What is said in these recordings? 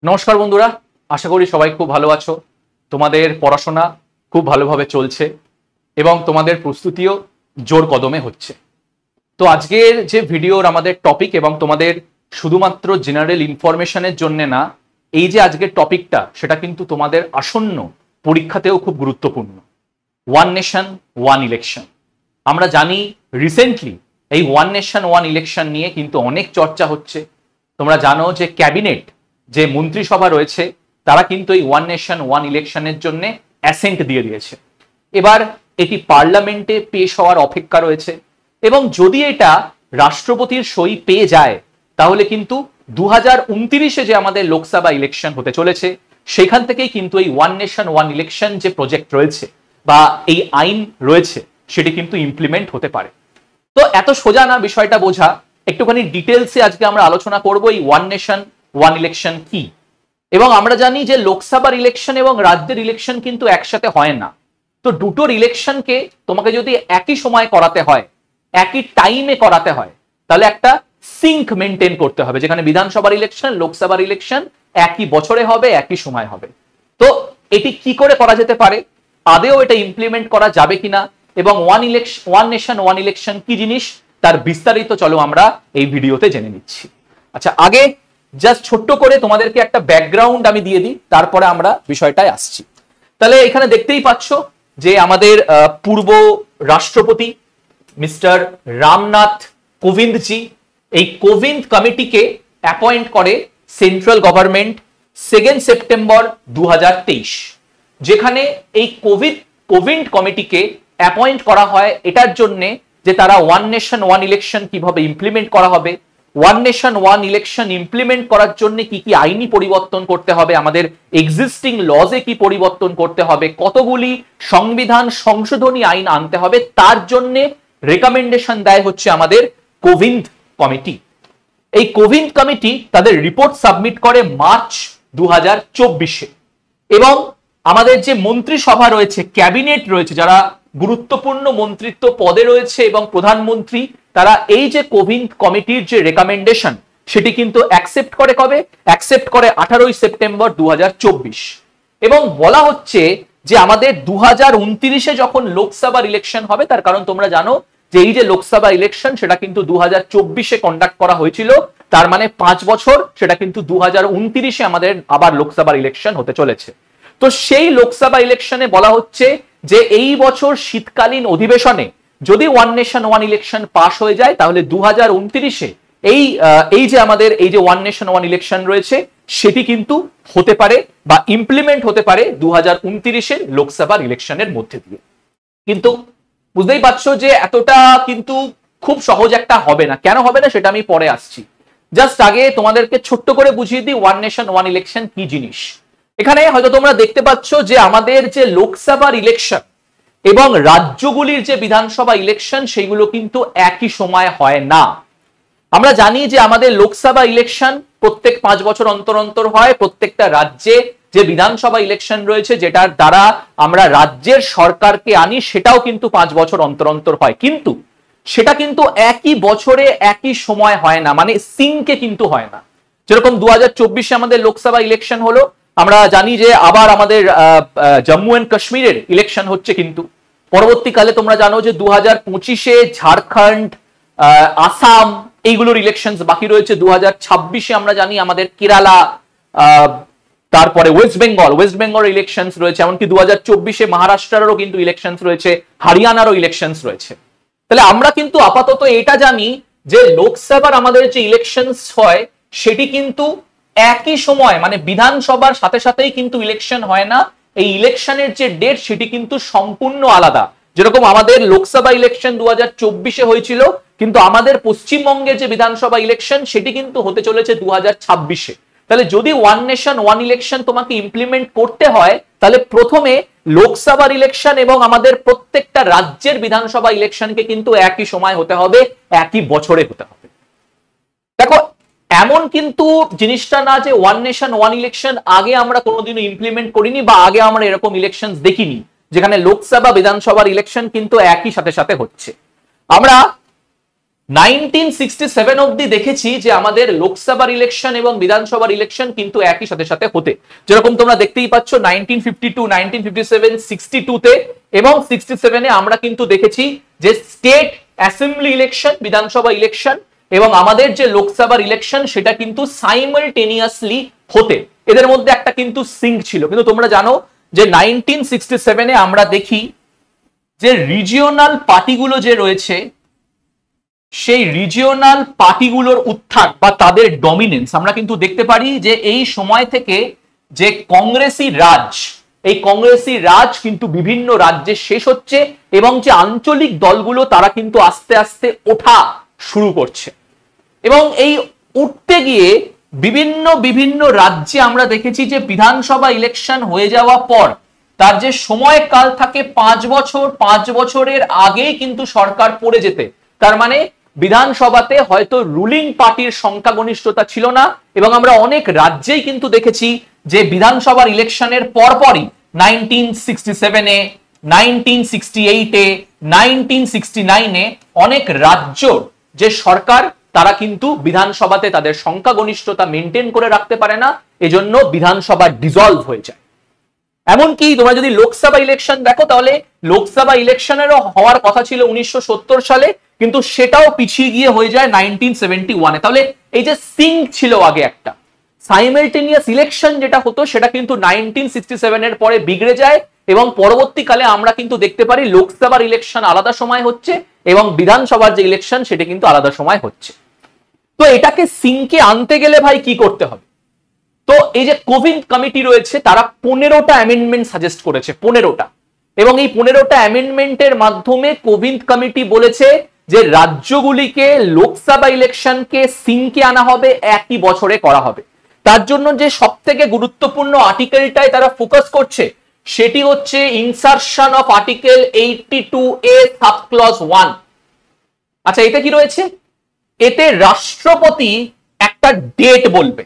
নমস্কার বন্ধুরা, আশা করি সবাই খুব ভালো আছো। তোমাদের পড়াশোনা খুব ভালোভাবে চলছে এবং তোমাদের প্রস্তুতিও জোর কদমে হচ্ছে। তো আজকের যে ভিডিওর আমাদের টপিক এবং তোমাদের শুধুমাত্র জেনারেল ইনফরমেশনের জন্য না, এই যে আজকের টপিকটা সেটা কিন্তু তোমাদের আসন্ন পরীক্ষাতেও খুব গুরুত্বপূর্ণ। One nation one election. আমরা জানি রিসেন্টলি এই ওয়ান নেশন ওয়ান ইলেকশন নিয়ে কিন্তু অনেক চর্চা হচ্ছে। তোমরা জানো যে ক্যাবিনেট যে মন্ত্রিসভা রয়েছে তারা কিন্তু এই ওয়ান নেশন ওয়ান ইলেকশনের জন্য অ্যাসেন্ট দিয়ে দিয়েছে। এবার এটি পার্লামেন্টে পেশ হওয়ার অপেক্ষা রয়েছে এবং যদি এটা রাষ্ট্রপতির সই পেয়ে যায় তাহলে কিন্তু 2029-এ যে আমাদের লোকসভা ইলেকশন হতে চলেছে সেখান থেকেই কিন্তু এই ওয়ান নেশন ওয়ান ইলেকশন যে প্রজেক্ট রয়েছে বা এই আইন রয়েছে সেটি কিন্তু ইমপ্লিমেন্ট হতে পারে। তো এত সোজা না বিষয়টা বোঝা, একটুখানি ডিটেলসে আজকে আমরা আলোচনা করব এই ওয়ান নেশন ওয়ান ইলেকশন কি। এবং আমরা জানি যে লোকসভার ইলেকশন এবং রাজ্যের ইলেকশন কিন্তু একসাথে হয় না। তো দুটোর ইলেকশনকে তোমাকে যদি একই সময় করাতে হয়, একই টাইমে করাতে হয়, তাহলে একটা সিঙ্ক মেনটেন করতে হবে, যেখানে বিধানসভার ইলেকশন লোকসভার ইলেকশন একই বছরে হবে, একই সময় হবে। তো এটি কি করে করা যেতে পারে, আদেও এটা ইমপ্লিমেন্ট করা যাবে কিনা, এবং ওয়ান নেশন ওয়ান ইলেকশন কি জিনিস তার বিস্তারিত চলো আমরা এই ভিডিওতে জেনে নিচ্ছি। আচ্ছা, আগে জাস্ট ছোট্ট করে তোমাদেরকে একটা ব্যাকগ্রাউন্ড আমি দিয়ে দিই, তারপরে আমরা বিষয়টায় আসছি। তাহলে এখানে দেখতেই পাচ্ছ যে আমাদের পূর্ব রাষ্ট্রপতি মিস্টার রামনাথ কোবিন্দজি, এই কোবিন্দ কমিটিকে অ্যাপয়েন্ট করে সেন্ট্রাল গভর্নমেন্ট 2 সেপ্টেম্বর 2023, যেখানে এই কোভিড কমিটিকে অ্যাপয়েন্ট করা হয় এটার জন্য যে তারা ওয়ান নেশন ওয়ান ইলেকশন কিভাবে ইমপ্লিমেন্ট করা হবে, one nation one election implement করার জন্য কি কি আইনি পরিবর্তন করতে হবে, আমাদের এক্সিস্টিং লজে কি পরিবর্তন করতে হবে, কতগুলি সংবিধান সংশোধনী আইন আনতে হবে, তার জন্য রেকমেন্ডেশন দেয় হচ্ছে আমাদের কোভিন্দ কমিটি। এই কোভিন্দ কমিটি তাদের রিপোর্ট সাবমিট করে মার্চ 2024-এ এবং আমাদের যে মন্ত্রিসভা রয়েছে, ক্যাবিনেট রয়েছে, যারা গুরুত্বপূর্ণ মন্ত্রিত্ব পদে রয়েছে এবং প্রধানমন্ত্রী, তারা এই যে কোভিন্দ কমিটির যে রেকমেন্ডেশন সেটি কিন্তু অ্যাকসেপ্ট করে। কবে অ্যাকসেপ্ট করে? 18 সেপ্টেম্বর 2024। এবং বলা হচ্ছে যে আমাদের 2029-এ যখন লোকসভার ইলেকশন হবে, তার কারণ তোমরা জানো যে এই যে লোকসভা ইলেকশন সেটা কিন্তু 2024-এ কন্ডাক্ট করা হয়েছিল, তার মানে 5 বছর, সেটা কিন্তু 2029-এ আমাদের আবার লোকসভার ইলেকশন হতে চলেছে। তো সেই লোকসভা ইলেকশনে বলা হচ্ছে যে এই বছর শীতকালীন অধিবেশনে যদি one nation one election pass হয়ে যায় তাহলে 2029-এ এই যে আমাদের এই যে ওয়ান নেশন ওয়ান ইলেকশন রয়েছে সেটি কিন্তু হতে পারে বা ইমপ্লিমেন্ট হতে পারে 2029-এর লোকসভার ইলেকশনের মধ্যে দিয়ে। কিন্তু বুঝতেই পারছো যে এতটা কিন্তু খুব সহজ একটা হবে না। কেন হবে না সেটা আমি পরে আসছি। জাস্ট আগে তোমাদেরকে ছোট্ট করে বুঝিয়ে দিই ওয়ান নেশন ওয়ান ইলেকশন কি জিনিস। এখানে হয়তো তোমরা দেখতে পাচ্ছ যে আমাদের যে লোকসভার ইলেকশন এবং রাজ্যগুলির যে বিধানসভা ইলেকশন সেগুলো কিন্তু একই সময় হয় না। আমরা জানি যে আমাদের লোকসভা ইলেকশন প্রত্যেক 5 বছর অন্তর অন্তর হয়। প্রত্যেকটা রাজ্যে যে বিধানসভা ইলেকশন রয়েছে যেটার দ্বারা আমরা রাজ্যের সরকারকে আনি সেটাও কিন্তু 5 বছর অন্তর অন্তর হয়, কিন্তু সেটা কিন্তু একই বছরে একই সময় হয় না, মানে সিঙ্কে কিন্তু হয় না। যেরকম 2024-এ আমাদের লোকসভা ইলেকশন হলো, আমরা জানি যে আবার আমাদের জম্মু এন্ড কাশ্মীরের ইলেকশন হচ্ছে, কিন্তু পরবর্তীকালে তোমরা জানো যে 2025-এ ঝাড়খণ্ড, আসাম এইগুলোর ইলেকশন বাকি রয়েছে। 2026-এ আমরা জানি আমাদের কেরালা, তারপরে ওয়েস্ট বেঙ্গল ইলেকশন রয়েছে, এমনকি 2024-এ মহারাষ্ট্রেরও কিন্তু ইলেকশন রয়েছে, হরিয়ানারও ইলেকশন রয়েছে। তাহলে আমরা কিন্তু আপাতত এটা জানি যে লোকসভার আমাদের যে ইলেকশন হয় সেটি কিন্তু একই সময়, মানে বিধানসভার সাথে সাথেই কিন্তু ইলেকশন হয় না। এই ইলেকশনের যে ডেট সেটি কিন্তু সম্পূর্ণ আলাদা। যেরকম আমাদের লোকসভা ইলেকশন 2024-এ হয়েছিল, কিন্তু আমাদের পশ্চিমবঙ্গের যে বিধানসভা ইলেকশন সেটি কিন্তু হতে চলেছে 2026-এ। তাহলে যদি ওয়ান নেশন ওয়ান ইলেকশন তোমাকে ইমপ্লিমেন্ট করতে হয় তাহলে প্রথমে লোকসভার ইলেকশন এবং আমাদের প্রত্যেকটা রাজ্যের বিধানসভা ইলেকশনকে কিন্তু একই সময় হতে হবে, একই বছরে হতে হবে। দেখো, এমন কিন্তু জিনিসটা না যে ওয়ান নেশন ওয়ান ইলেকশন আগে আমরা কোনোদিনও ইমপ্লিমেন্ট করিনি বা আগে আমরা এরকম ইলেকশন দেখিনি যেখানে লোকসভা বিধানসভার ইলেকশন কিন্তু একই সাথে সাথে হচ্ছে। আমরা 1967 অব্দি দেখেছি যে আমাদের লোকসভার ইলেকশন এবং বিধানসভার ইলেকশন কিন্তু একই সাথে সাথে হতে, যেরকম তোমরা দেখতেই পাচ্ছ 1952, 1957, 62 তে এবং 67 এ আমরা কিন্তু দেখেছি যে স্টেট অ্যাসেম্বলি ইলেকশন, বিধানসভা ইলেকশন এবং আমাদের যে লোকসভার ইলেকশন সেটা কিন্তু সাইমালটেনিয়াসলি হতে, এদের মধ্যে একটা কিন্তু সিঙ্ক ছিল। কিন্তু তোমরা জানো যে 1967 এ আমরা দেখি যে রিজিওনাল পার্টিগুলো যে রয়েছে সেই রিজিওনাল পার্টিগুলোর উত্থান বা তাদের ডমিনেন্স আমরা কিন্তু দেখতে পারি যে এই সময় থেকে যে কংগ্রেসি রাজ, এই কংগ্রেসি রাজ কিন্তু বিভিন্ন রাজ্যে শেষ হচ্ছে এবং যে আঞ্চলিক দলগুলো তারা কিন্তু আস্তে আস্তে ওঠা শুরু করছে এবং এই উঠতে গিয়ে বিভিন্ন বিভিন্ন রাজ্যে আমরা দেখেছি যে বিধানসভা ইলেকশন হয়ে যাওয়া পর তার যে সময়কাল থাকে 5 বছর, 5 বছরের আগেই কিন্তু সরকার পড়ে যেতে, তার মানে বিধানসভাতে হয়তো রুলিং পার্টির সংখ্যাগরিষ্ঠতা ছিল না এবং আমরা অনেক রাজ্যেই কিন্তু দেখেছি যে বিধানসভার ইলেকশনের পরপরই 1967 এ, 1968 এ, 1969 এ অনেক রাজ্য যে সরকার তারা কিন্তু বিধানসভাতে তাদের সংখ্যাগরিষ্ঠতা মেনটেন করে রাখতে পারে না, এজন্য বিধানসভা ডিসলভ হয়ে যায়। এমনকি তোমরা যদি লোকসভা ইলেকশন দেখো তাহলে লোকসভা ইলেকশনেরও হওয়ার কথা ছিল 1970 সালে, কিন্তু সেটাও পিছিয়ে গিয়ে হয়ে যায় 1971 এ। তাহলে এই যে সিঙ্ক ছিল আগে একটা সাইমালটেনিয়াস ইলেকশন যেটা হতো সেটা কিন্তু 1967 এর পরে বিগড়ে যায় এবং পরবর্তীকালে আমরা কিন্তু দেখতে পারি লোকসভার ইলেকশন আলাদা সময় হচ্ছে এবং বিধানসভার যে ইলেকশন সেটা কিন্তু আলাদা সময় হচ্ছে। তো এটাকে সিঙ্কে আনতে গেলে ভাই কি করতে হবে? তো এই যে কোভিন্দ কমিটি রয়েছে তারা 15টা অ্যামেন্ডমেন্ট সাজেস্ট করেছে, 15টা, এবং এই 15টা অ্যামেন্ডমেন্টের মাধ্যমে কোভিন্দ কমিটি বলেছে যে রাজ্যগুলিকে লোকসভা ইলেকশনকে সিঙ্কে আনা হবে, একই বছরে করা হবে। তার জন্য যে সবথেকে গুরুত্বপূর্ণ আর্টিকেলটায় তারা ফোকাস করছে সেটি হচ্ছে insertion of article 82A sub clause 1। আচ্ছা, এতে কি রয়েছে? এতে রাষ্ট্রপতি একটা ডেট বলবে,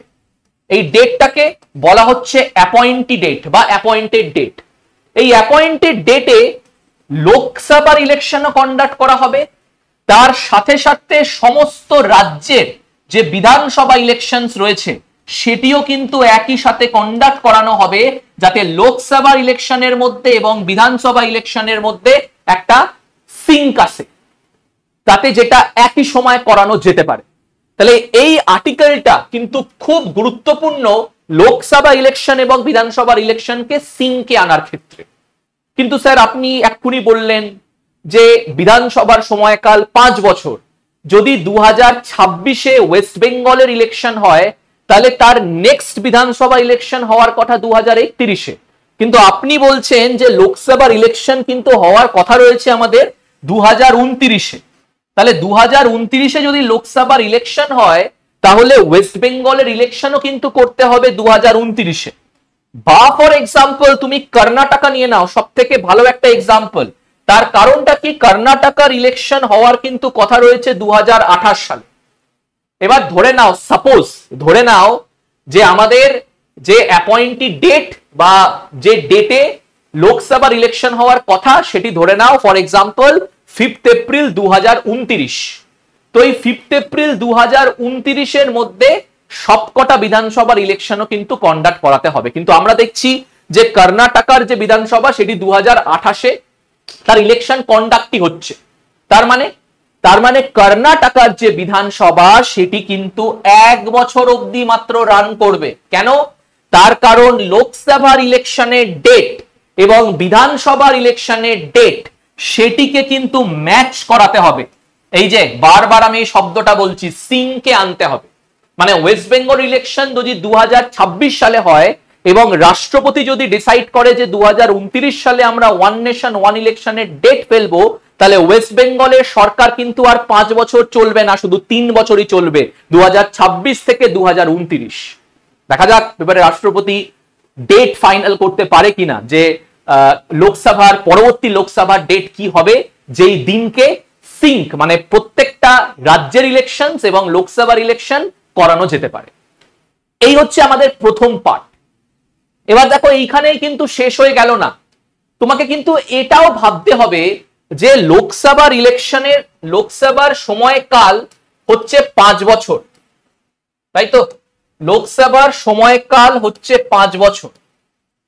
এই ডেটটাকে বলা হচ্ছে অ্যাপয়েন্টি ডেট বা অ্যাপয়েন্টেড ডেট। এই অ্যাপয়েন্টেড ডেটে লোকসভার ইলেকশনও কন্ডাক্ট করা হবে, তার সাথে সাথে সমস্ত রাজ্যের যে বিধানসভা ইলেকশনস রয়েছে সেটিও কিন্তু একই সাথে কন্ডাক্ট করানো হবে, যাতে লোকসভা ইলেকশনের মধ্যে এবং বিধানসভা ইলেকশনের মধ্যে একটা সিঙ্ক আসে, তাতে যেটা একই সময় করানো যেতে পারে। তাহলে এই আর্টিকেলটা কিন্তু খুব গুরুত্বপূর্ণ লোকসভা ইলেকশন এবং বিধানসভার ইলেকশনকে সিঙ্কে আনার ক্ষেত্রে। কিন্তু স্যার আপনি এক্ষুনি বললেন যে বিধানসভার সময়কাল 5 বছর, যদি 2026-এ ওয়েস্ট বেঙ্গলের ইলেকশন হয় তাহলে তার নেক্সট বিধানসভা ইলেকশন হওয়ার কথা 2031-এ, কিন্তু আপনি বলছেন যে লোকসভার ইলেকশন কিন্তু হওয়ার কথা রয়েছে আমাদের 2029-এ। তাহলে 2029-এ যদি লোকসভার ইলেকশন হয় তাহলে ওয়েস্ট বেঙ্গলের ইলেকশনও কিন্তু করতে হবে 2029-এ। বা ফর এক্সাম্পল তুমি কর্ণাটকা নিয়ে নাও, সব থেকে ভালো একটা এক্সাম্পল। তার কারণটা কি? কর্ণাটকার ইলেকশন হওয়ার কিন্তু কথা রয়েছে 2028 সালে। এবার ধরে নাও, সাপোজ ধরে নাও যে আমাদের যে অ্যাপয়েন্টি ডেট বা যে ডেটে লোকসভার ইলেকশন হওয়ার কথা সেটি ধরে নাও ফর এক্সাম্পল 5 এপ্রিল 2029। তো এই 5 এপ্রিল 2029-এর মধ্যে সবকটা বিধানসভার ইলেকশনও কিন্তু কন্ডাক্ট করাতে হবে। কিন্তু আমরা দেখছি যে কর্ণাটকার যে বিধানসভা সেটি 2028-এ তার ইলেকশন কন্ডাক্টই হচ্ছে। তার মানে কর্ণাটকার যে বিধানসভা সেটি কিন্তু 1 বছর অবধি মাত্র রান করবে। কেন? তার কারণ লোকসভার ইলেকশনের ডেট এবং বিধানসভার ইলেকশনের ডেট সেটিকে কিন্তু ম্যাচ করাতে হবে। এই যে বারবার আমি এই শব্দটা বলছি, সিঙ্কে আনতে হবে। মানে ওয়েস্ট বেঙ্গল ইলেকশন যদি 2026 সালে হয় এবং রাষ্ট্রপতি যদি ডিসাইড করে যে 2029 সালে আমরা ওয়ান নেশন ওয়ান ইলেকশনের ডেট ফেলবো, তাহলে ওয়েস্ট বেঙ্গলের সরকার কিন্তু আর 5 বছর চলবে না, শুধু 3 বছরই চলবে, 2026 থেকে 2029। দেখা যাক এবারে রাষ্ট্রপতি ডেট ফাইনাল করতে পারে কিনা যে লোকসভার পরবর্তী লোকসভার ডেট কি হবে, যেই দিনকে সিঙ্ক মানে প্রত্যেকটা রাজ্যের ইলেকশন এবং লোকসভার ইলেকশন করানো যেতে পারে। এই হচ্ছে আমাদের প্রথম পার্ট। এবার দেখো এইখানেই কিন্তু শেষ হয়ে গেল না, তোমাকে কিন্তু এটাও ভাবতে হবে যে লোকসভার সময়কাল হচ্ছে 5 বছর, তাই তো? লোকসভার সময়কাল হচ্ছে 5 বছর,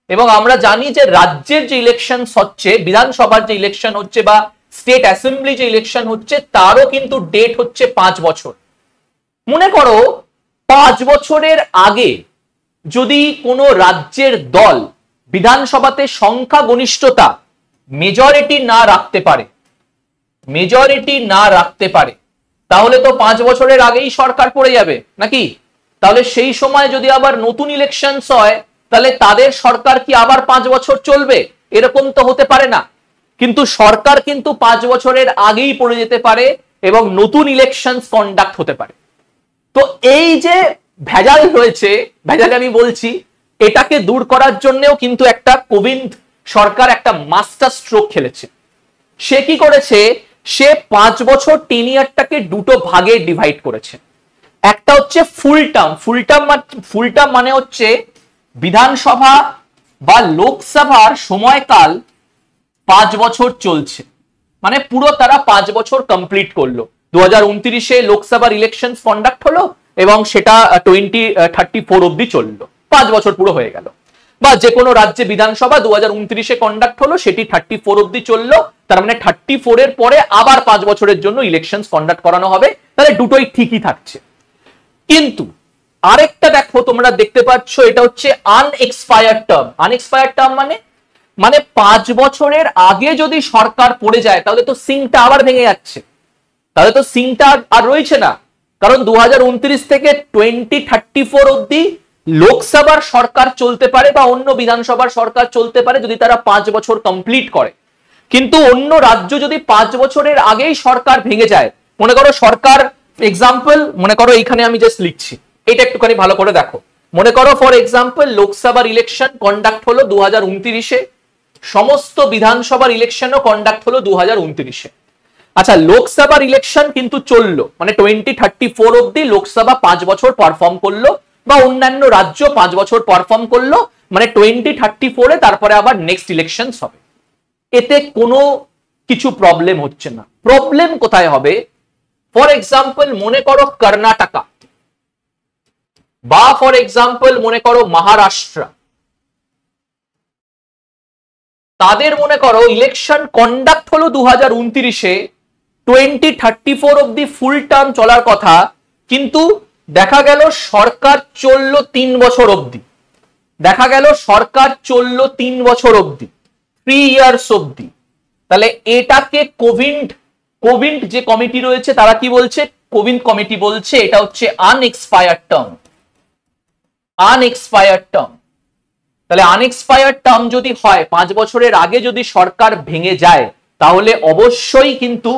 এবং আমরা জানি যে রাজ্যের যে ইলেকশন হচ্ছে, বিধানসভার যে ইলেকশন হচ্ছে বা স্টেট অ্যাসেম্বলি যে ইলেকশন হচ্ছে, তারও কিন্তু ডেট হচ্ছে 5 বছর। মনে করো 5 বছরের আগে যদি কোনো রাজ্যের দল বিধানসভাতে সংখ্যাগরিষ্ঠতা মেজরিটি না রাখতে পারে, তাহলে তো 5 বছরের আগেই সরকার পড়ে যাবে নাকি? তাহলে সেই সময় যদি আবার নতুন ইলেকশন হয়, তাহলে তাদের সরকার কি আবার 5 বছর চলবে? এরকম তো হতে পারে না। কিন্তু সরকার কিন্তু 5 বছরের আগেই পড়ে যেতে পারে এবং নতুন ইলেকশন কন্ডাক্ট হতে পারে। তো এই যে ভেজাল রয়েছে, ভেজাল আমি বলছি, এটাকে দূর করার জন্যও কিন্তু একটা কোবিন্দ সরকার একটা মাস্টার স্ট্রোক খেলেছে। সে কি করেছে? সে 5 বছর টেনিয়ারটাকে দুটো ভাগে ডিভাইড করেছে। একটা হচ্ছে ফুল টার্ম মানে হচ্ছে বিধানসভা বা লোকসভার সময়কাল 5 বছর চলছে, মানে পুরো তারা 5 বছর কমপ্লিট করলো। 2029-এ লোকসভার ইলেকশন কন্ডাক্ট হলো এবং সেটা 2034 অব্দি চললো, 5 বছর পুরো হয়ে গেল। বা যে কোনো রাজ্যে বিধানসভা 2029-এ কন্ডাক্ট হলো, সেটি 34 অব্দি চললো, তার মানে 34 এর পরে আবার 5 বছরের জন্য ইলেকশন কন্ডাক্ট করানো হবে। তাহলে দুটোই ঠিকই থাকছে। কিন্তু আরেকটা দেখো, তোমরা দেখতে পাচ্ছ, এটা হচ্ছে আনএক্সপায়ার্ড টার্ম। মানে 5 বছরের আগে যদি সরকার পড়ে যায়, তাহলে তো সিংটা আবার ভেঙে যাচ্ছে, তাহলে তো সিংটা আর রয়েছে না। কারণ 2029 থেকে 2034 অব্দি লোকসভার সরকার চলতে পারে বা অন্য বিধানসভার সরকার চলতে পারে যদি তারা 5 বছর কমপ্লিট করে। কিন্তু অন্য রাজ্য যদি 5 বছরের আগেই সরকার ভেঙে যায়, মনে করো সরকার, এক্সাম্পল মনে করো এইখানে আমি জাস্ট লিখছি, এটা একটুখানি ভালো করে দেখো। মনে করো ফর এক্সাম্পল লোকসভার ইলেকশন কন্ডাক্ট হলো 2029-এ, সমস্ত বিধানসভার ইলেকশনও কন্ডাক্ট হলো 2029-এ। আচ্ছা, লোকসভার ইলেকশন কিন্তু চললো, মানে 2034 অব্দি লোকসভা 5 বছর পারফর্ম করলো বা অন্যান্য রাজ্য 5 বছর পারফর্ম করলো, মানে 2034-এ তারপরে আবার নেক্সট ইলেকশন হবে। এতে কোনো কিছু প্রবলেম হচ্ছে না। প্রবলেম কোথায় হবে? ফর এক্সাম্পল মনে করো কর্ণাটকা, বা ফর এক্সাম্পল মনে করো মহারাষ্ট্র, তাদের মনে করো ইলেকশন কন্ডাক্ট হলো 2029-এ, 2034 অব্দি ফুল টার্ম চলার কথা, কিন্তু দেখা গেল সরকার চললো 3 বছর অব্দি, 3 ইয়ার্স অব্দি। তাহলে এটাকে কোভিড যে কমিটি রয়েছে তারা কি বলছে? কোভিড কমিটি বলছে এটা হচ্ছে আনএক্সপায়ার্ড টার্ম। তাহলে আনএক্সপায়ার্ড টার্ম যদি হয়, 5 বছরের আগে যদি সরকার ভেঙে যায়, তাহলে অবশ্যই কিন্তু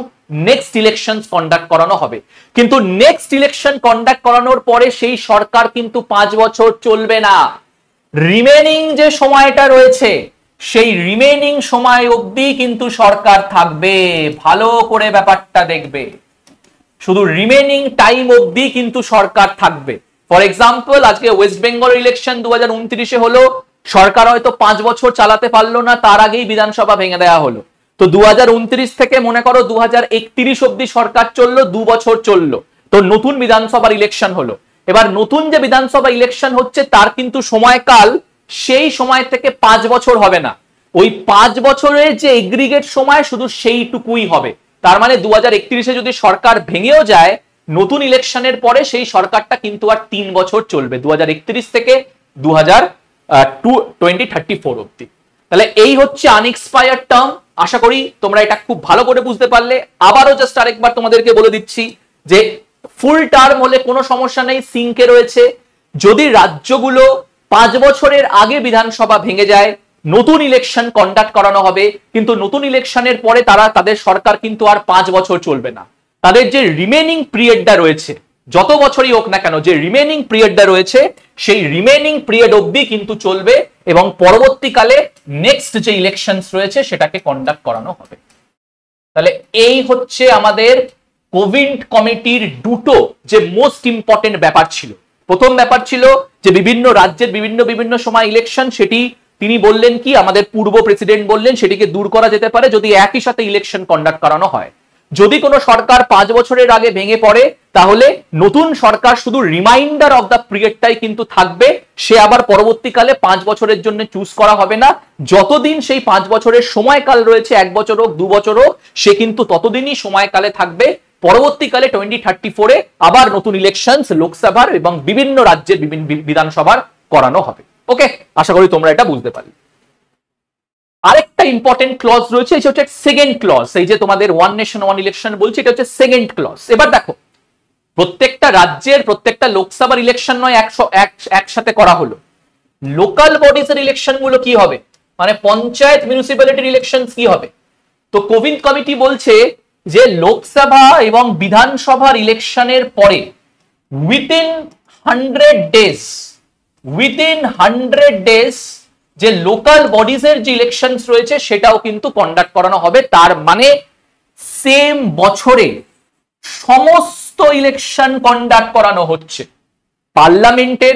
নেক্সট ইলেকশন কন্ডাক্ট করানো হবে। কিন্তু নেক্সট ইলেকশন কন্ডাক্ট করানোর পরে সেই সরকার কিন্তু 5 বছর চলবে না। রিমেনিং যে সময়টা রয়েছে, সেই রিমেনিং সময় অবধি কিন্তু সরকার থাকবে। ভালো করে ব্যাপারটা দেখবে, শুধু রিমেনিং টাইম অবধি কিন্তু সরকার থাকবে। ফর এক্সাম্পল আজকে ওয়েস্ট বেঙ্গল ইলেকশন 2029-এ হলো, সরকার হয়তো 5 বছর চালাতে পারলো না, তার আগেই বিধানসভা ভেঙে দেওয়া হলো। তো 2029 থেকে মনে করো 2031 অব্দি সরকার চললো, 2 বছর চললো, তো নতুন বিধানসভার ইলেকশন হলো। এবার নতুন যে বিধানসভা ইলেকশন হচ্ছে তার কিন্তু সময়কাল সেই সময় থেকে 5 বছর হবে না, ওই 5 বছরের যে এগ্রিগেট সময় শুধু সেইটুকুই হবে। তার মানে 2031-এ যদি সরকার ভেঙেও যায়, নতুন ইলেকশনের পরে সেই সরকারটা কিন্তু আর 3 বছর চলবে, 2031 থেকে 2034 অব্দি। তাহলে এই হচ্ছে আনএক্সপায়ার্ড টার্ম। আশা করি তোমরা এটা খুব ভালো করে বুঝতে পারলে। আবারও জাস্ট আরেকবার তোমাদেরকে বলে দিচ্ছি যে ফুল টার্ম হলে কোনো সমস্যা নেই, সিঙ্কে রয়েছে। যদি রাজ্যগুলো 5 বছরের আগে বিধানসভা ভেঙে যায়, নতুন ইলেকশন কন্ডাক্ট করানো হবে, কিন্তু নতুন ইলেকশনের পরে তাদের সরকার কিন্তু আর 5 বছর চলবে না। তাদের যে রিমেনিং পিরিয়ডটা রয়েছে, যত বছরই হোক না কেন, যে রিমেনিং পিরিয়ডটা রয়েছে সেই রিমেনিং পিরিয়ড অবধি কিন্তু চলবে এবং পরবর্তীকালে নেক্সট যে ইলেকশনস রয়েছে সেটাকে কন্ডাক্ট করানো হবে। তাহলে এই হচ্ছে আমাদের কোভিড কমিটির দুটো যে মোস্ট ইম্পর্টেন্ট ব্যাপার ছিল। প্রথম ব্যাপার ছিল যে বিভিন্ন রাজ্যের বিভিন্ন সময় ইলেকশন, সেটি তিনি বললেন কি, আমাদের পূর্ব প্রেসিডেন্ট বললেন সেটিকে দূর করা যেতে পারে যদি একই সাথে ইলেকশন কন্ডাক্ট করানো হয়। যদি কোনো সরকার 5 বছরের আগে ভেঙে পড়ে তাহলে নতুন সরকার শুধু রিমাইন্ডার অফ দ্য পিরিয়ডটাই কিন্তু থাকবে, সে আবার পরবর্তীকালে 5 বছরের জন্য চুজ করা হবে না। যতদিন সেই 5 বছরের সময়কাল রয়েছে, 1 বছর হোক 2 বছর হোক, সে কিন্তু ততদিনই সময়কালে থাকবে। পরবর্তীকালে 2034-এ আবার নতুন ইলেকশন লোকসভার এবং বিভিন্ন রাজ্যের বিভিন্ন বিধানসভার করানো হবে। ওকে, আশা করি তোমরা এটা বুঝতে পারলে। আরেকটা ইম্পর্টেন্ট ক্লজ রয়েছে, এটা হচ্ছে সেকেন্ড ক্লজ। এই যে তোমাদের ওয়ান নেশন ওয়ান ইলেকশন বলছে, এটা হচ্ছে সেকেন্ড ক্লজ। এবার দেখো, প্রত্যেকটা রাজ্যের প্রত্যেকটা লোকসভার ইলেকশন নয় একসাথে করা হলো, লোকাল বডিজ এর ইলেকশন গুলো কি হবে, মানে পঞ্চায়েত মিউনিসিপ্যালিটির ইলেকশন কি হবে। তো কোভিড কমিটি বলছে যে লোকসভা এবং বিধানসভার ইলেকশনের পরে উইদিন 100 ডেজ যে লোকাল বডিজ এর যে ইলেকশন রয়েছে সেটাও কিন্তু কন্ডাক্ট করানো হবে। তার মানে সেম বছরে সমস্ত ইলেকশন কন্ডাক্ট করানো হচ্ছে, পার্লামেন্টের,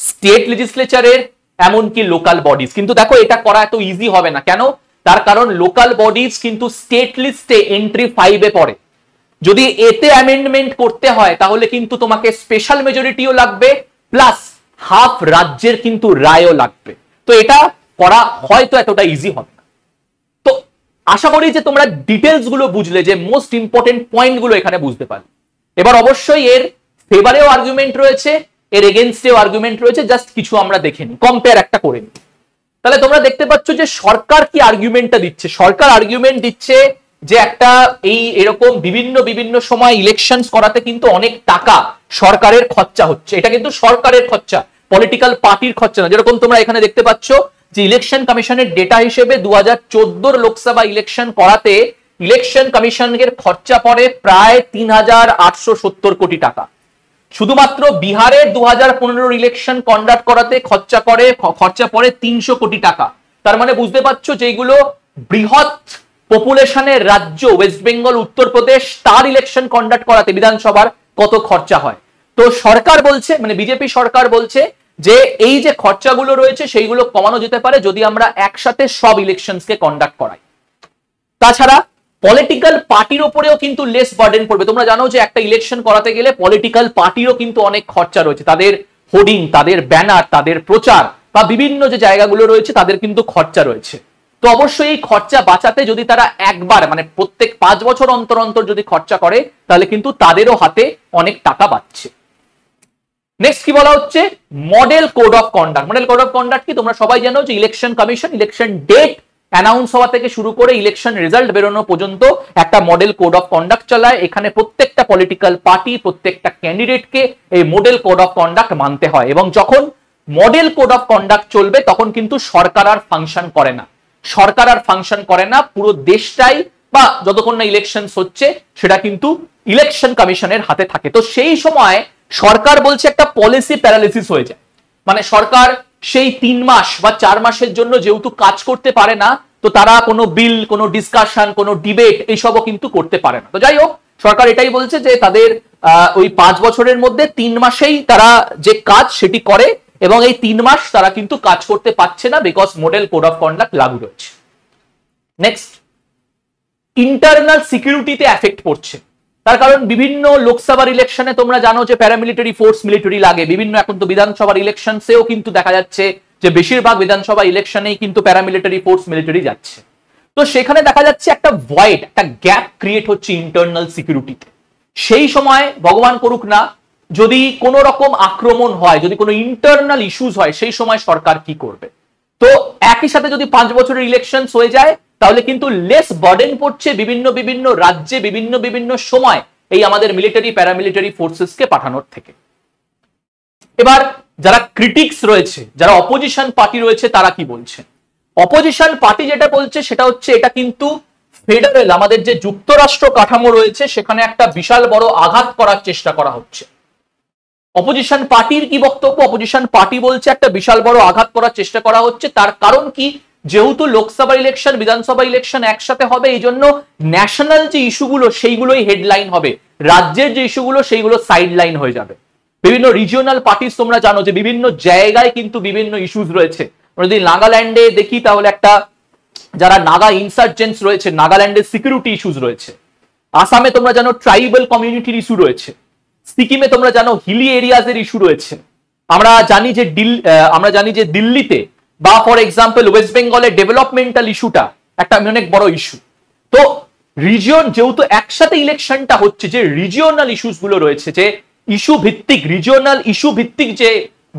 স্টেট লেজিসলেচারের, এমনকি লোকাল বডিজ। কিন্তু দেখো, এটা করা এত ইজি হবে না। কেন? তার কারণ লোকাল বডিজ কিন্তু স্টেট লিস্টে এন্ট্রি 5-এ পড়ে। যদি এতে অ্যামেন্ডমেন্ট করতে হয় তাহলে কিন্তু তোমাকে স্পেশাল মেজরিটিও লাগবে, প্লাস হাফ রাজ্যের কিন্তু রায়ও লাগবে। তো এটা করা হয়তো এতটা ইজি হবে না। তো আশা করি যে তোমরা ডিটেলস গুলো বুঝলে, যে মোস্ট ইম্পর্টেন্ট পয়েন্ট গুলো এখানে বুঝতে পারলে। এবার অবশ্যই এর ফেভারেও আর্গুমেন্ট রয়েছে, এর এগেনস্টেও আর্গুমেন্ট রয়েছে, জাস্ট কিছু আমরা দেখে নিই, কম্পেয়ার একটা করে নিই। তাহলে তোমরা দেখতে পাচ্ছ যে সরকার কি আর্গুমেন্টটা দিচ্ছে। সরকার আর্গুমেন্ট দিচ্ছে যে একটা এরকম বিভিন্ন সময় ইলেকশন করাতে কিন্তু অনেক টাকা সরকারের খরচা হচ্ছে। এটা কিন্তু সরকারের খরচা, পলিটিক্যাল পার্টির খরচা না। যেরকম তোমরা এখানে দেখতে পাচ্ছ যে ইলেকশন কমিশনের ডেটা হিসেবে 2014 লোকসভা ইলেকশন করাতে ইলেকশন কমিশনের খরচা পড়ে প্রায় 3870 কোটি টাকা। শুধুমাত্র বিহারের 2015 ইলেকশন কন্ডাক্ট করাতে খরচা পড়ে 300 কোটি টাকা। তার মানে বুঝতে পারছো যে এইগুলো বৃহৎ পপুলেশনের রাজ্য ওয়েস্ট বেঙ্গল, উত্তরপ্রদেশ, তার ইলেকশন কন্ডাক্ট করাতে বিধানসভার কত খরচা হয়। তো সরকার বলছে, মানে বিজেপি সরকার বলছে যে এই যে খরচাগুলো রয়েছে সেইগুলো কমানো যেতে পারে যদি আমরা একসাথে সব ইলেকশনকে কন্ডাক্ট করাই। তাছাড়া পলিটিক্যাল পার্টির উপরেও কিন্তু লেস বার্ডেন পড়বে। তোমরা জানো যে একটা ইলেকশন করাতে গেলে পলিটিক্যাল পার্টিরও কিন্তু অনেক খরচা রয়েছে, তাদের হোর্ডিং, তাদের ব্যানার, তাদের প্রচার বা বিভিন্ন যে জায়গাগুলো রয়েছে তাদের কিন্তু খরচা রয়েছে। তো অবশ্যই এই খরচা বাঁচাতে যদি তারা একবার, মানে প্রত্যেক 5 বছর অন্তর অন্তর যদি খরচা করে তাহলে কিন্তু তাদেরও হাতে অনেক টাকা বাঁচছে। নেক্সট কি বলা হচ্ছে, model code of conduct. Model code of conduct কি তোমরা সবাই জানো যে election commission election date announce হওয়া থেকে শুরু করে ইলেকশন রেজাল্ট বেরোনো পর্যন্ত একটা মডেল কোড অফ কন্ডাক্ট চালায়। এখানে প্রত্যেকটা পলিটিক্যাল পার্টি, প্রত্যেকটা ক্যান্ডিডেটকে এই মডেল কোড অফ কন্ডাক্ট মানতে হয়। এবং যখন মডেল কোড অফ কন্ডাক্ট চলবে তখন কিন্তু সরকার আর ফাংশন করে না, পুরো দেশটাই বা যতক্ষণ না ইলেকশন হচ্ছে সেটা কিন্তু ইলেকশন কমিশনের হাতে থাকে। তো সেই সময় সরকার বলছে একটা পলিসি প্যারালিসিস হয়ে যায়, মানে সরকার সেই 3 মাস বা 4 মাসের জন্য যেহেতু কাজ করতে পারে না, তো তারা কোনো বিল, কোনো ডিসকাশন, কোনো ডিবেট এইসবও কিন্তু করতে পারে না। তো যাই হোক, সরকার এটাই বলছে যে তাদের ওই 5 বছরের মধ্যে 3 মাসেই তারা যে কাজ সেটি করে, এবং এই 3 মাস তারা কিন্তু কাজ করতে পারছে না because model code of conduct লাগু রয়েছে। নেক্সট, ইন্টারনাল সিকিউরিটিতে এফেক্ট পড়ছে। তার কারণ বিভিন্ন লোকসভার ইলেকশনে তোমরা জানো যে প্যারামিলিটারি ফোর্স, মিলিটারি লাগে। বিভিন্ন এখন তো বিধানসভার ইলেকশনসেও কিন্তু দেখা যাচ্ছে যে বেশিরভাগ বিধানসভা ইলেকশনেই কিন্তু প্যারামিলিটারি ফোর্স, মিলিটারি যাচ্ছে। তো সেখানে দেখা যাচ্ছে একটা ভয়েড, একটা গ্যাপ ক্রিয়েট হচ্ছে ইন্টারনাল সিকিউরিটিতে। সেই সময় ভগবান করুক না, যদি কোনো রকম আক্রমণ হয়, যদি কোনো ইন্টারনাল ইস্যুস হয়, সেই সময় সরকার কি করবে। তো একই সাথে যদি 5 বছরের ইলেকশন হয়ে যায় তাহলে কিন্তু লেস বার্ডেন পড়ছে বিভিন্ন রাজ্যে বিভিন্ন সময় এই আমাদের মিলিটারি, প্যারামিলিটারি ফোর্সেসকে পাঠানোর থেকে। এবার যারা ক্রিটিক্স রয়েছে, যারা অপোজিশন পার্টি রয়েছে, তারা কি বলছে। অপোজিশন পার্টি যেটা বলছে সেটা হচ্ছে এটা কিন্তু ফেডারেল, আমাদের যে যুক্তরাষ্ট্র কাঠামো রয়েছে সেখানে একটা বিশাল বড় আঘাত করার চেষ্টা করা হচ্ছে। অপোজিশন পার্টির কি বক্তব্য? অপোজিশন পার্টি বলছে একটা বিশাল বড় আঘাত করার চেষ্টা করা হচ্ছে। তার কারণ কি, যেহেতু লোকসভা ইলেকশন, বিধানসভা ইলেকশন একসাথে হবে, এই জন্য ন্যাশনাল যে ইস্যুগুলো সেইগুলোই হেডলাইন হবে, রাজ্যের যে ইস্যুগুলো সেইগুলো সাইড লাইন হয়ে যাবে। বিভিন্ন রিজিওনাল পার্টিস তোমরা জানো যে বিভিন্ন জায়গায় কিন্তু বিভিন্ন ইস্যুস রয়েছে, যদি নাগাল্যান্ডে দেখি তাহলে একটা যারা নাগা ইনসার্জেন্টস রয়েছে, নাগাল্যান্ডের সিকিউরিটি ইস্যুস রয়েছে। আসামে তোমরা জানো ট্রাইবাল কমিউনিটির ইস্যু রয়েছে। সিকিমে তোমরা জানো হিলি এরিয়াজের ইস্যু রয়েছে। আমরা জানি যে দিল্লিতে বা ফর এক্সাম্পল ওয়েস্ট বেঙ্গলের ডেভেলপমেন্টাল ইস্যুটা একটা অনেক বড় ইস্যু। তো রিজিয়ন যেহেতু একসাথে ইলেকশনটা হচ্ছে, যে রিজিওনাল ইস্যুস গুলো রয়েছে, যে ইস্যু ভিত্তিক রিজিওনাল ইস্যু ভিত্তিক যে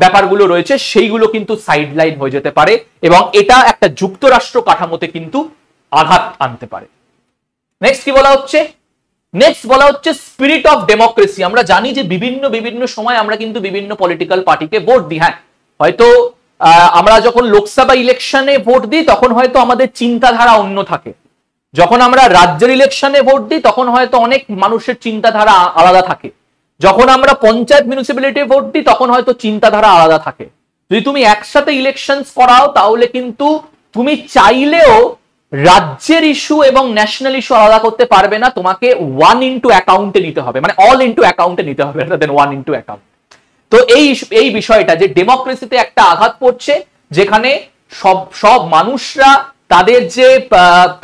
ব্যাপারগুলো রয়েছে সেইগুলো কিন্তু সাইডলাইন হয়ে যেতে পারে এবং এটা একটা যুক্তরাষ্ট্র কাঠামোতে কিন্তু আঘাত আনতে পারে। নেক্সট কি বলা হচ্ছে? নেক্সট বলা হচ্ছে স্পিরিট অফ ডেমোক্রেসি। আমরা জানি যে বিভিন্ন সময় আমরা কিন্তু বিভিন্ন পলিটিক্যাল পার্টিকে ভোট দিই। হ্যাঁ, হয়তো আমরা যখন লোকসভা ইলেকশনে ভোট দিই তখন হয়তো আমাদের চিন্তাধারা অন্য থাকে, যখন আমরা রাজ্যের ইলেকশনে ভোট দিই তখন হয়তো অনেক মানুষের চিন্তাধারা আলাদা থাকে, যখন আমরা পঞ্চায়েত মিউনিসিপ্যালিটি ভোট দিই তখন হয়তো চিন্তাধারা আলাদা থাকে। যদি তুমি একসাথে ইলেকশন করাও তাহলে কিন্তু তুমি চাইলেও রাজ্যের ইস্যু এবং ন্যাশনাল ইস্যু আলাদা করতে পারবে না, তোমাকে ওয়ান ইন্টু অ্যাকাউন্টে নিতে হবে, মানে অল ইন্টু অ্যাকাউন্টে নিতে হবে rather than one into account. তো এই বিষয়টা যে ডেমোক্রেসিতে একটা আঘাত পড়ছে, যেখানে সব মানুষরা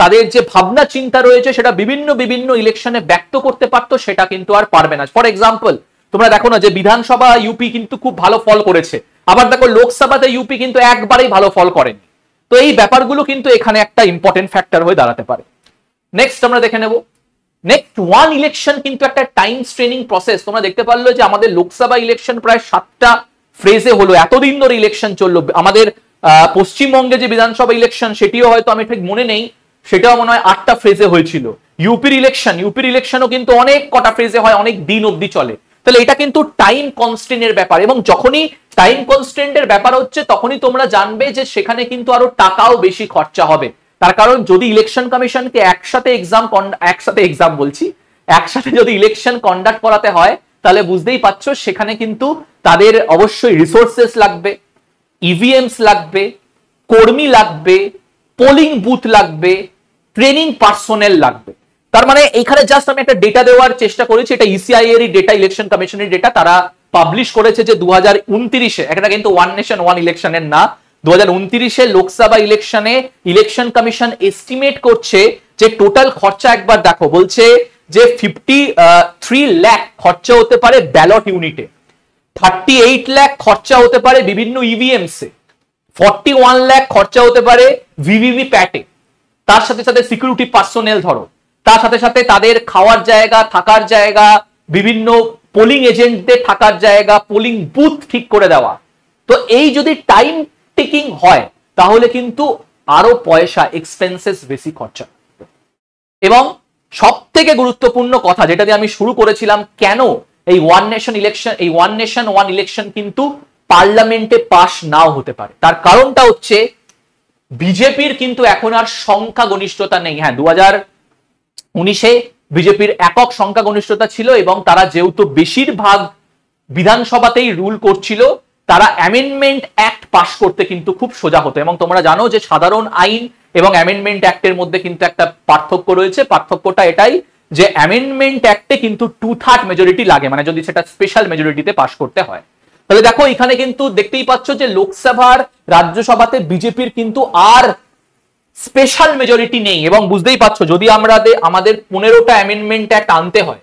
তাদের যে ভাবনা চিন্তা রয়েছে সেটা বিভিন্ন ইলেকশনে ব্যক্ত করতে পারতো, সেটা কিন্তু আর পারবে না। ফর এক্সাম্পল তোমরা দেখো না যে বিধানসভা ইউপি কিন্তু খুব ভালো ফল করেছে, আবার দেখো লোকসভাতে ইউপি কিন্তু একবারেই ভালো ফল করেনি। তো এই ব্যাপারগুলো কিন্তু এখানে একটা ইম্পর্টেন্ট ফ্যাক্টর হয়ে দাঁড়াতে পারে। নেক্সট আমরা দেখে নেব। নেক্সট ওয়ান ইলেকশন কিন্তু একটা টাইম স্ট্রেনিং প্রসেস। তোমরা দেখতে পারলো যে আমাদের লোকসভা ইলেকশন প্রায় 7টা ফ্রেজে হলো, এতদিন ধরে ইলেকশন চললো। আমাদের পশ্চিমবঙ্গে যে বিধানসভা ইলেকশন সেটিও হয়তো আমি ঠিক মনে নেই, সেটাও মনে হয় 8টা ফ্রেজে হয়েছিল। ইউপির ইলেকশনও কিন্তু অনেক কটা ফ্রেজে হয়, অনেক দিন অবধি চলে। তাহলে এটা কিন্তু টাইম কনস্ট্রেন্টের ব্যাপার, এবং যখনই টাইম কনস্ট্রেন্টের ব্যাপার হচ্ছে তখনই তোমরা জানবে যে সেখানে কিন্তু আরো টাকাও বেশি খরচা হবে। তার কারণ যদি ইলেকশন কমিশনকে একসাথে যদি ইলেকশন কন্ডাক্ট করাতে হয় তাহলে বুঝতেই পারছো সেখানে কিন্তু তাদের অবশ্যই রিসোর্সেস লাগবে, ইভিএমস লাগবে, কর্মী লাগবে, পোলিং বুথ লাগবে, ট্রেনিং পার্সোনেল লাগবে। তার মানে এখানে জাস্ট আমি একটা ডেটা দেওয়ার চেষ্টা করেছি, এটা ইসিআই এর ডেটা, ইলেকশন কমিশনের ডেটা। তারা পাবলিশ করেছে যে 2029-এ, এটা কিন্তু ওয়ান নেশন ওয়ান ইলেকশনের না, 2029-এ লোকসভা ইলেকশনে ইলেকশন কমিশন এস্টিমেট করছে যে টোটাল খরচা একবার দেখো, বলছে যে 53 লাখ খরচা হতে পারে ব্যালট ইউনিটে, 38 লাখ খরচা হতে পারে বিভিন্ন ইভিএমস এ, 41 লাখ খরচা হতে পারে ভিভিভি প্যাটে, তার সাথে সাথে সিকিউরিটি পার্সোনেল ধরো, তার সাথে সাথে তাদের খাওয়ার জায়গা, থাকার জায়গা, বিভিন্ন পোলিং এজেন্টদের থাকার জায়গা, পোলিং বুথ ঠিক করে দেওয়া। তো এই যদি টাইম টেকিং হয় তাহলে কিন্তু আরো পয়সা, এক্সপেন্সেস বেশি খরচা। এবং সব থেকে গুরুত্বপূর্ণ কথা যেটা দিয়ে আমি শুরু করেছিলাম, কেন এই ওয়ান নেশন ওয়ান ইলেকশন কিন্তু পার্লামেন্টে পাস নাও হতে পারে, তার কারণটা হচ্ছে বিজেপির কিন্তু এখন আর সংখ্যাগরিষ্ঠতা নেই। হ্যাঁ, 2019-এ বিজেপির একক সংখ্যাগরিষ্ঠতা ছিল এবং তারা যেহেতু বেশিরভাগ বিধানসভাতেই রুল করছিল, তারা অ্যামেন্ডমেন্ট অ্যাক্ট পাস করতে কিন্তু খুব সোজা হতো। এবং তোমরা জানো যে সাধারণ আইন এবং অ্যামেন্ডমেন্ট অ্যাক্টের মধ্যে কিন্তু একটা পার্থক্য রয়েছে। পার্থক্যটা এটাই যে অ্যামেন্ডমেন্ট অ্যাক্টে কিন্তু 2/3 মেজরিটি লাগে, মানে যদি সেটা স্পেশাল মেজরিটিতে পাস করতে হয়। তাহলে দেখো এখানে কিন্তু দেখতেই পাচ্ছ যে লোকসভার, রাজ্যসভাতে বিজেপির কিন্তু আর স্পেশাল মেজরিটি নেই। এবং বুঝতেই পারছো যদি আমাদের 15টা অ্যামেন্ডমেন্ট অ্যাক্ট আনতে হয়,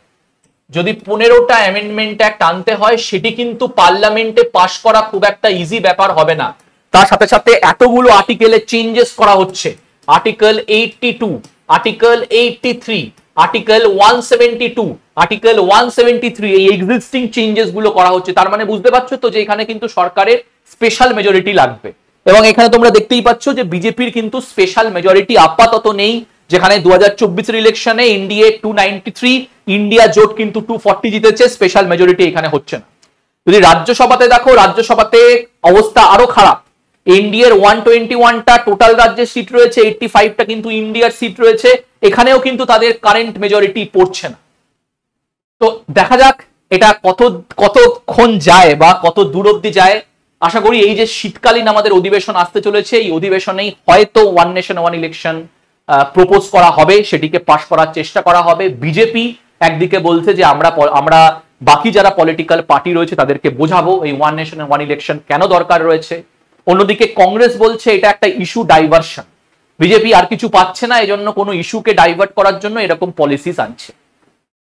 যদি 15টা অ্যামেন্ডমেন্ট অ্যাক্ট আনতে হয়, সেটি কিন্তু পার্লামেন্টে পাস করা খুব একটা ইজি ব্যাপার হবে না। তার সাথে সাথে এতগুলো আর্টিকেলে চেঞ্জেস করা হচ্ছে, আর্টিকেল 82, আর্টিকেল 83, আর্টিকেল 172, আর্টিকেল 173, এই এক্সিস্টিং চেঞ্জেস গুলো করা হচ্ছে। তার মানে বুঝতে পারছো তো যে এখানে কিন্তু সরকারের স্পেশাল মেজরিটি লাগবে। এবং এখানে তোমরা দেখতেই পাচ্ছ যে বিজেপির কিন্তু স্পেশাল মেজরিটি আপাতত নেই, যেখানে 2024-এর ইলেকশনে এনডিএ 293, ইন্ডিয়া জোট কিন্তু 240 জিতেছে, স্পেশাল মেজরিটি এখানে হচ্ছে না। যদি রাজ্যসভাতে দেখো, রাজ্যসভাতে অবস্থা আরো খারাপ। এনডিএর 121টা টোটাল রাজ্যের সিট রয়েছে, 85টা কিন্তু ইন্ডিয়ার সিট রয়েছে, এখানেও কিন্তু তাদের কারেন্ট মেজরিটি পড়ছে না। তো দেখা যাক এটা কতক্ষণ যায় বা কত দূর অব্দি যায়। আশা করি এই যে শীতকালীন আমাদের অধিবেশন আসতে চলেছে, এই অধিবেশনেই হয়তো one nation one election propose করা হবে, সেটিকে পাশ করার চেষ্টা করা হবে। বিজেপি একদিকে বলছে যে আমরা বাকি যারা পলিটিক্যাল পার্টি রয়েছে তাদেরকে বোঝাবো এই ওয়ান নেশন ওয়ান ইলেকশন কেন দরকার রয়েছে। অন্যদিকে কংগ্রেস বলছে এটা একটা ইস্যু ডাইভার্সন, বিজেপি আর কিছু পাচ্ছে না, এজন্য কোনো ইস্যুকে ডাইভার্ট করার জন্য এরকম পলিসিস আনছে।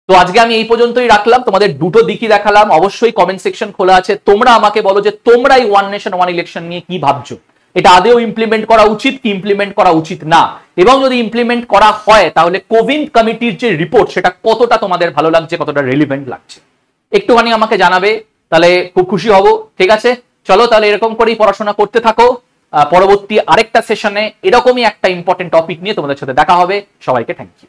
তো আজকে আমি এই পর্যন্তই রাখলাম, তোমাদের দুটো দিকই দেখালাম। অবশ্যই কমেন্ট সেকশন খোলা আছে, তোমরা আমাকে বলো যে তোমরা এই ওয়ান নেশন ওয়ান ইলেকশন নিয়ে কি ভাবছো, এটা আদেও ইমপ্লিমেন্ট করা উচিত কি ইমপ্লিমেন্ট করা উচিত না, এবং যদি ইমপ্লিমেন্ট করা হয় তাহলে কোভিড কমিটির যে রিপোর্ট সেটা কতটা তোমাদের ভালো লাগছে, কতটা রেলিভেন্ট লাগছে, একটুখানি আমাকে জানাবে, তাহলে খুব খুশি হব। ঠিক আছে, চলো তাহলে এরকম করেই পড়াশোনা করতে থাকো। পরবর্তী আরেকটা সেশনে এরকমই একটা ইম্পর্টেন্ট টপিক নিয়ে তোমাদের সাথে দেখা হবে। সবাইকে থ্যাংক ইউ।